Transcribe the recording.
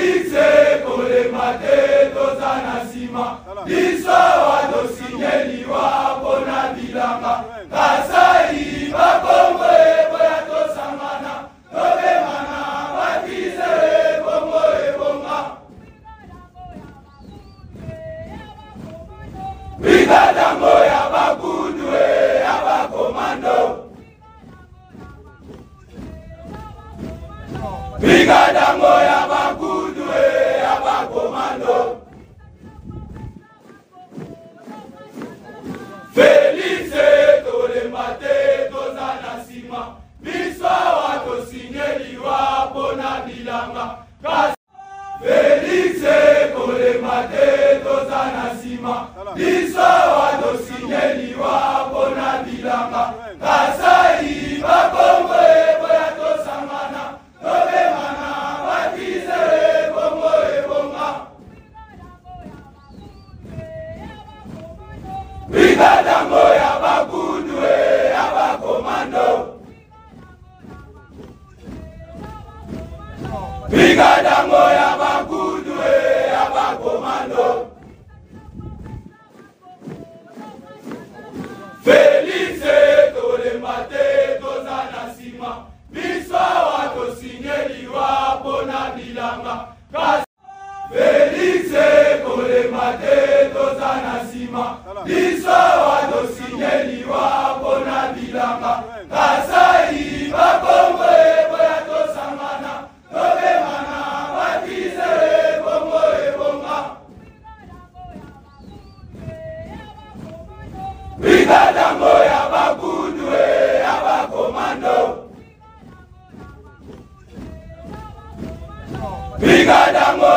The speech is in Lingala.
Félix Kolemate tozana sima biso watosinyeli wapo na bilanga Kasai bakongo eboya tosangana tobemana batize kongo ebonga Brigadango ya bakudu ya bakomando Brigadango ya bakudu ya bakomando Félix Kolemate tozana sima biso watosinyeli wapo na bilanga Félix Kolemate tozana sima biso watosinyeli wapo na bilanga Kasai bakongo eboya tosangana tobemana batize kongo ebonga Brigadango ya bakudu ya bakomando Brigadango ya bakudu ya bakomando Félix Kolemate tozana sima biso watosinyeli wapo na bilanga Félix Kolemate tozana sima biso watosinyeli wapo na bilanga Kasai bakongo eboya tosangana tobemana batize kongo ebonga Brigadango ya bakudu ya bakomando Brigadango